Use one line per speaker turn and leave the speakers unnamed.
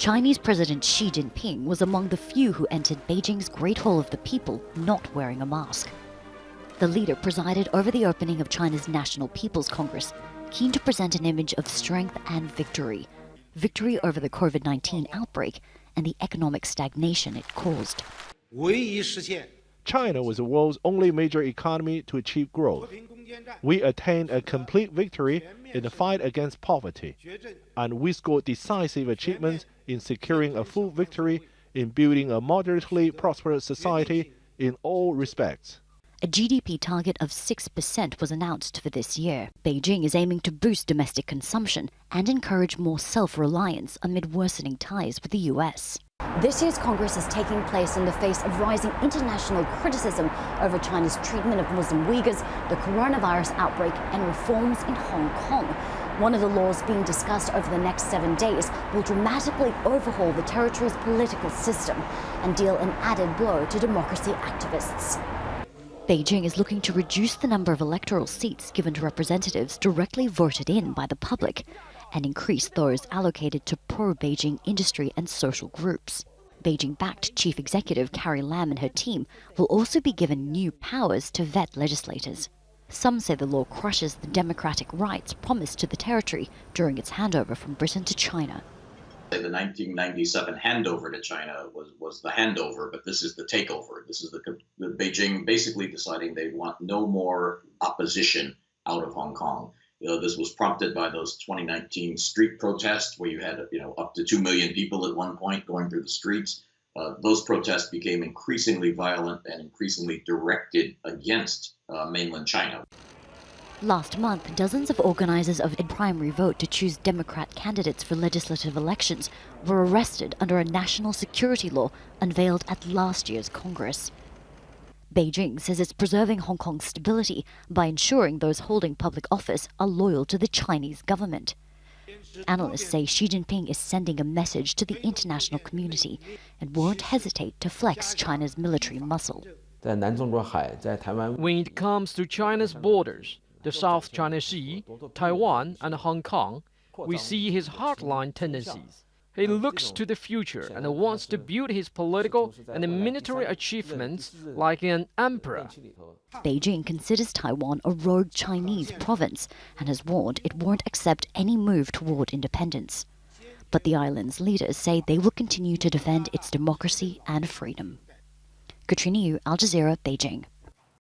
Chinese President Xi Jinping was among the few who entered Beijing's Great Hall of the People not wearing a mask. The leader presided over the opening of China's National People's Congress, keen to present an image of strength and victory. Victory over the COVID-19 outbreak and the economic stagnation it caused.
China was the world's only major economy to achieve growth. We attained a complete victory in the fight against poverty, and we scored decisive achievements in securing a full victory in building a moderately prosperous society in all respects.
A GDP target of 6% was announced for this year. Beijing is aiming to boost domestic consumption and encourage more self-reliance amid worsening ties with the US. This year's Congress is taking place in the face of rising international criticism over China's treatment of Muslim Uyghurs, the coronavirus outbreak, and reforms in Hong Kong. One of the laws being discussed over the next 7 days will dramatically overhaul the territory's political system and deal an added blow to democracy activists. Beijing is looking to reduce the number of electoral seats given to representatives directly voted in by the public and increase those allocated to pro-Beijing industry and social groups. Beijing-backed Chief Executive Carrie Lam and her team will also be given new powers to vet legislators. Some say the law crushes the democratic rights promised to the territory during its handover from Britain to China.
The 1997 handover to China was the handover, but this is the takeover. This is the Beijing basically deciding they want no more opposition out of Hong Kong. This was prompted by those 2019 street protests where you had up to 2 million people at one point going through the streets. Those protests became increasingly violent and increasingly directed against mainland China.
Last month, dozens of organizers of a primary vote to choose Democrat candidates for legislative elections were arrested under a national security law unveiled at last year's Congress. Beijing says it's preserving Hong Kong's stability by ensuring those holding public office are loyal to the Chinese government. Analysts say Xi Jinping is sending a message to the international community and won't hesitate to flex China's military muscle.
When it comes to China's borders, the South China Sea, Taiwan, and Hong Kong, we see his hardline tendencies. He looks to the future and wants to build his political and military achievements like an emperor.
Beijing considers Taiwan a rogue Chinese province and has warned it won't accept any move toward independence. But the island's leaders say they will continue to defend its democracy and freedom. Katrina, Al Jazeera, Beijing.